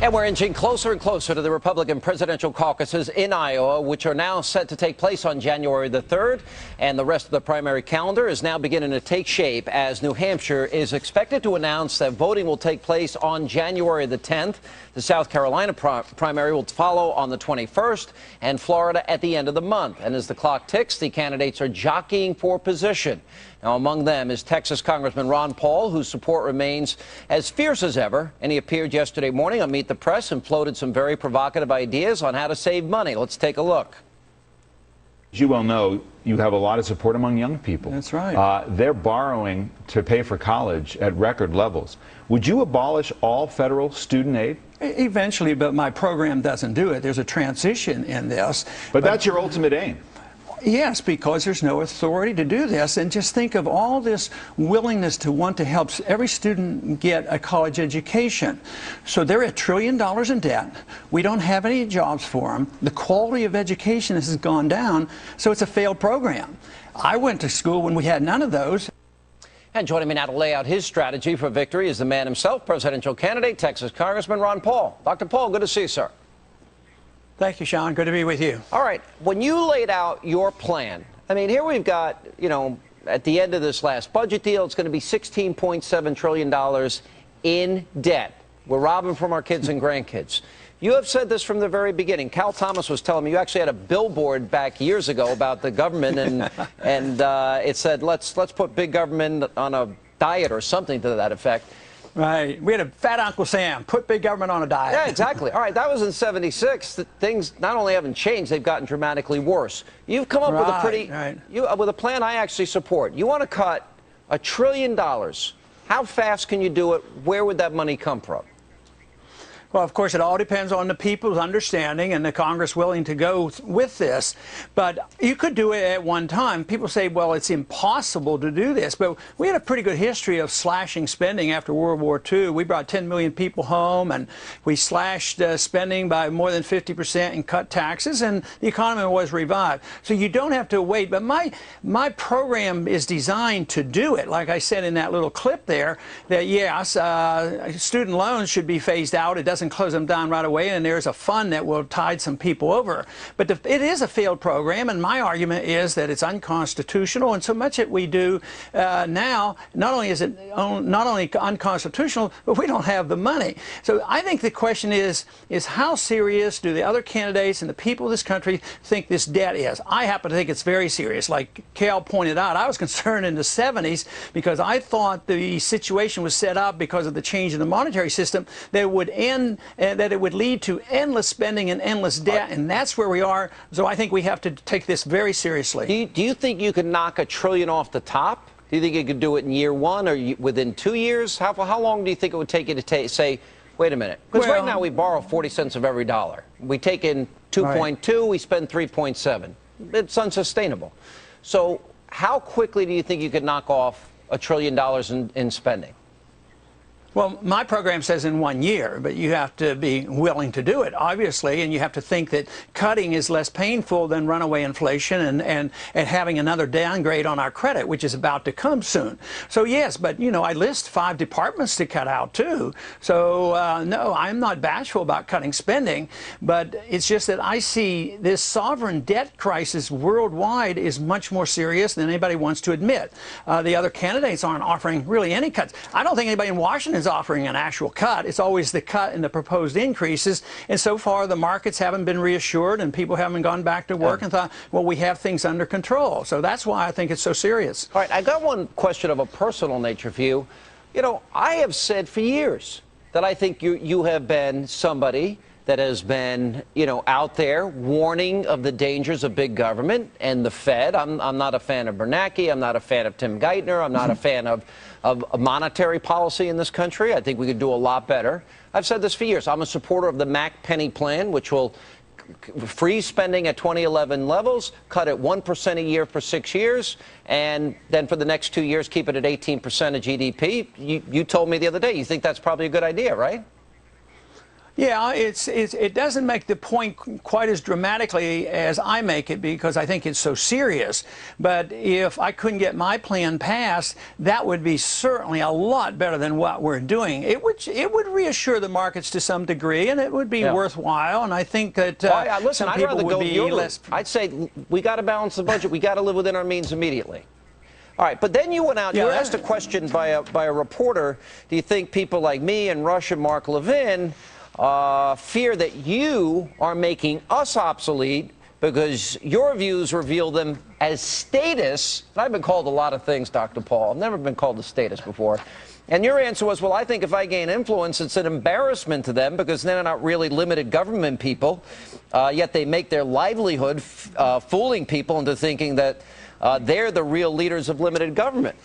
And we're inching closer and closer to the Republican presidential caucuses in Iowa, which are now set to take place on January the 3rd. And the rest of the primary calendar is now beginning to take shape as New Hampshire is expected to announce that voting will take place on January the 10th. The South Carolina primary will follow on the 21st, and Florida at the end of the month. And as the clock ticks, the candidates are jockeying for position. Now, among them is Texas Congressman Ron Paul, whose support remains as fierce as ever. And he appeared yesterday morning on Meet the Press and floated some very provocative ideas on how to save money. Let's take a look. As you well know, you have a lot of support among young people. That's right. They're borrowing to pay for college at record levels. Would you abolish all federal student aid? Eventually, but my program doesn't do it. There's a transition in this. But that's your ultimate aim. Yes, because there's no authority to do this. And just think of all this willingness to want to help every student get a college education. So they're $1 trillion in debt. We don't have any jobs for them. The quality of education has gone down, so it's a failed program. I went to school when we had none of those. And joining me now to lay out his strategy for victory is the man himself, presidential candidate, Texas Congressman Ron Paul. Dr. Paul, good to see you, sir. Thank you, Sean. Good to be with you. All right. When you laid out your plan, I mean, here we've got, at the end of this last budget deal, it's going to be $16.7 trillion in debt. We're robbing from our kids and grandkids. You have said this from the very beginning. Cal Thomas was telling me you actually had a billboard back years ago about the government, and it said, let's put big government on a diet or something to that effect. Right. We had a fat Uncle Sam, put big government on a diet. Yeah, exactly. All right, that was in '76. Things not only haven't changed, they've gotten dramatically worse. You've come up with a plan I actually support. You want to cut $1 trillion. How fast can you do it? Where would that money come from? Well, of course, it all depends on the people's understanding and the Congress willing to go with this. But you could do it at one time. People say, well, it's impossible to do this. But we had a pretty good history of slashing spending after World War II. We brought 10 million people home, and we slashed spending by more than 50% and cut taxes, and the economy was revived. So you don't have to wait. But my program is designed to do it. Like I said in that little clip there, that, yes, student loans should be phased out. It doesn't close them down right away, and there's a fund that will tide some people over. But it is a failed program, and my argument is that it's unconstitutional, and so much that we do now, not only is it not only unconstitutional, but we don't have the money. So I think the question is how serious do the other candidates and the people of this country think this debt is? I happen to think it's very serious. Like Cal pointed out, I was concerned in the 70s because I thought the situation was set up because of the change in the monetary system that would end and that it would lead to endless spending and endless debt, and that's where we are. So I think we have to take this very seriously. Do you think you could knock $1 trillion off the top? Do you think you could do it in year one or within 2 years? How long do you think it would take you to say, wait a minute? Because right now we borrow 40 cents of every dollar. We take in 2.2, we spend 3.7. It's unsustainable. So how quickly do you think you could knock off $1 trillion in spending? Well, my program says in 1 year, but you have to be willing to do it, obviously, and you have to think that cutting is less painful than runaway inflation and having another downgrade on our credit, which is about to come soon. So, yes, but, I list 5 departments to cut out, too. So, no, I'm not bashful about cutting spending, but it's just that I see this sovereign debt crisis worldwide is much more serious than anybody wants to admit. The other candidates aren't offering really any cuts. I don't think anybody in Washington is offering an actual cut. It's always the cut and the proposed increases, and so far the markets haven't been reassured and people haven't gone back to work and thought, well, we have things under control. So that's why I think it's so serious. All right, I got one question of a personal nature for you. I have said for years that I think you have been somebody that has been, out there warning of the dangers of big government and the Fed. I'm not a fan of Bernanke. I'm not a fan of Tim Geithner. I'm not a fan of monetary policy in this country. I think we could do a lot better. I've said this for years. I'm a supporter of the Mac-Penny plan, which will freeze spending at 2011 levels, cut it 1% a year for 6 years, and then for the next 2 years, keep it at 18% of GDP. You told me the other day you think that's probably a good idea, right? Yeah, it doesn't make the point quite as dramatically as I make it because I think it's so serious. But if I couldn't get my plan passed, that would be certainly a lot better than what we're doing. It would reassure the markets to some degree, and it would be worthwhile. And I think that listen, some people would be less. I'd say we got to balance the budget. We got to live within our means immediately. All right, but then you went out, you were asked a question by a reporter. Do you think people like me and Rush and Mark Levin fear that you are making us obsolete because your views reveal them as status? And I've been called a lot of things, Dr. Paul. I've never been called a status before. And your answer was, well, I think if I gain influence, it's an embarrassment to them because they're not really limited government people, yet they make their livelihood fooling people into thinking that they're the real leaders of limited government.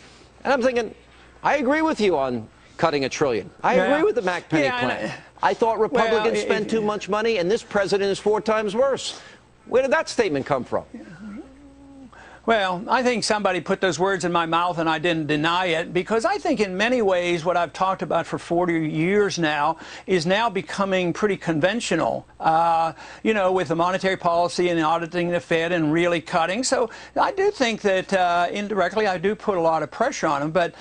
And I'm thinking, I agree with you on cutting $1 trillion. I agree with the Mac Penny plan. I thought Republicans spend too much money, and this president is 4 times worse. Where did that statement come from? Well, I think somebody put those words in my mouth and I didn't deny it because I think in many ways what I've talked about for 40 years now is now becoming pretty conventional, you know, with the monetary policy and auditing the Fed and really cutting. So I do think that indirectly I do put a lot of pressure on them. But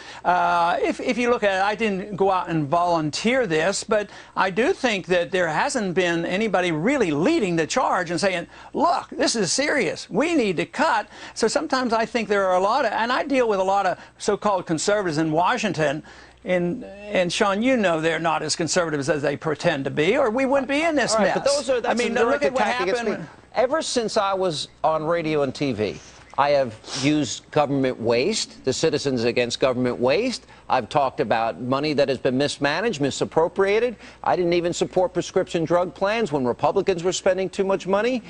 if you look at it, I didn't go out and volunteer this, but I do think that there hasn't been anybody really leading the charge and saying, look, this is serious. We need to cut. So sometimes I think there are a lot of, and I deal with a lot of so-called conservatives in Washington, and Sean, you know they're not as conservative as they pretend to be, or we wouldn't be in this mess. But those are, that's I mean, a look at what attack against me. happened. Ever since I was on radio and TV, I have used government waste, the Citizens Against Government Waste. I've talked about money that has been mismanaged, misappropriated. I didn't even support prescription drug plans when Republicans were spending too much money.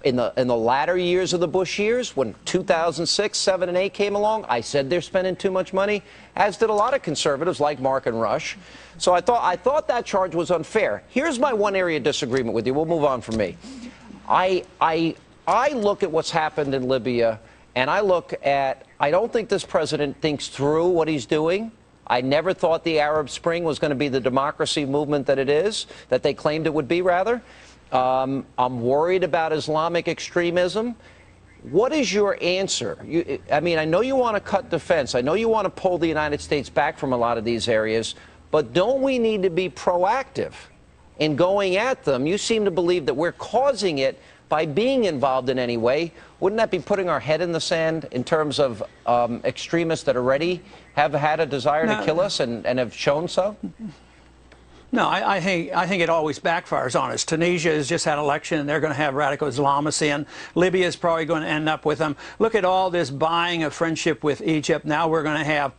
In the latter years of the Bush years, when 2006, 7, and 8 came along, I said they're spending too much money, as did a lot of conservatives like Mark and Rush. So I thought that charge was unfair. Here's my one area of disagreement with you. We'll move on from me. I look at what's happened in Libya, and I don't think this president thinks through what he's doing. I never thought the Arab Spring was going to be the democracy movement that it is, that they claimed it would be, rather. I'm worried about Islamic extremism. What is your answer? I mean, I know you want to cut defense. I know you want to pull the United States back from a lot of these areas, but don't we need to be proactive in going at them? You seem to believe that we're causing it by being involved in any way. Wouldn't that be putting our head in the sand in terms of extremists that already have had a desire to kill us and have shown so? No, I think it always backfires on us. Tunisia has just had an election, and they're going to have radical Islamists in. Libya is probably going to end up with them. Look at all this buying of friendship with Egypt. Now we're going to have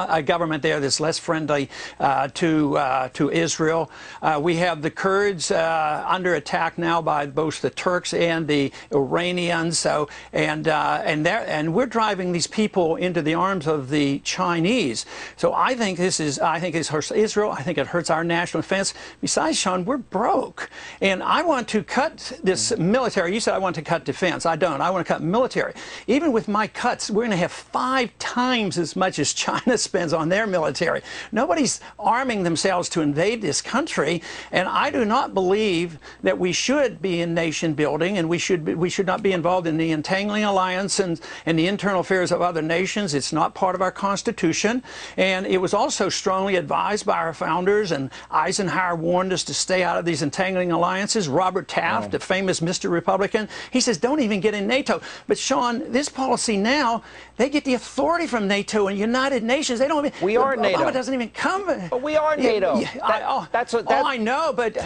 a government there that's less friendly to Israel. We have the Kurds under attack now by both the Turks and the Iranians. So and we're driving these people into the arms of the Chinese. So I think this hurts Israel. I think it hurts our national defense. Besides, Sean, we're broke, and I want to cut this military. You said I want to cut defense. I don't. I want to cut military. Even with my cuts, we're going to have 5 times as much as China spends on their military. Nobody's arming themselves to invade this country, and I do not believe that we should be in nation building, and we should not be involved in the entangling alliance and the internal affairs of other nations. It's not part of our Constitution, and it was also strongly advised by our founders, and Eisenhower warned us to stay out of these entangling alliances. Robert Taft, the famous Mr. Republican, he says don't even get in NATO. But Sean, this policy now, they get the authority from NATO and United Nations. They don't even, we are Obama NATO. Obama doesn't even come. But we are NATO. I know, but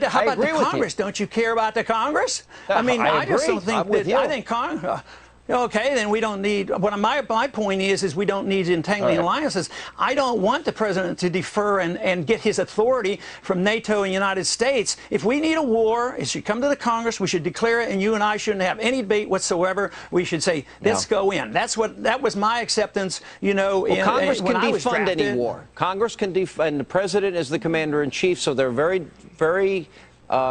how about the Congress? Don't you care about the Congress? I mean, I just don't think that. I think Congress. Okay, then we don't need. What my point is we don't need entangling alliances. I don't want the president to defer and get his authority from NATO and United States. If we need a war, it should come to the Congress. We should declare it, and you and I shouldn't have any debate whatsoever. We should say, let's go in. That was my acceptance. You know, well, Congress can defund any war. Congress can defund. The president is the commander in chief, so they're very, very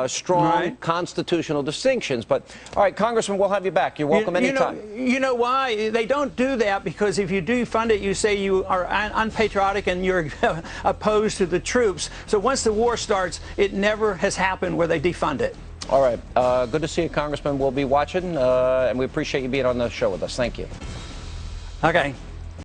strong Right. constitutional distinctions. But, all right, Congressman, we'll have you back. You're welcome anytime. You know why? They don't do that because if you do fund it, you say you are unpatriotic and you're opposed to the troops. So once the war starts, it never has happened where they defund it. All right. Good to see you, Congressman. We'll be watching, and we appreciate you being on the show with us. Thank you. Okay.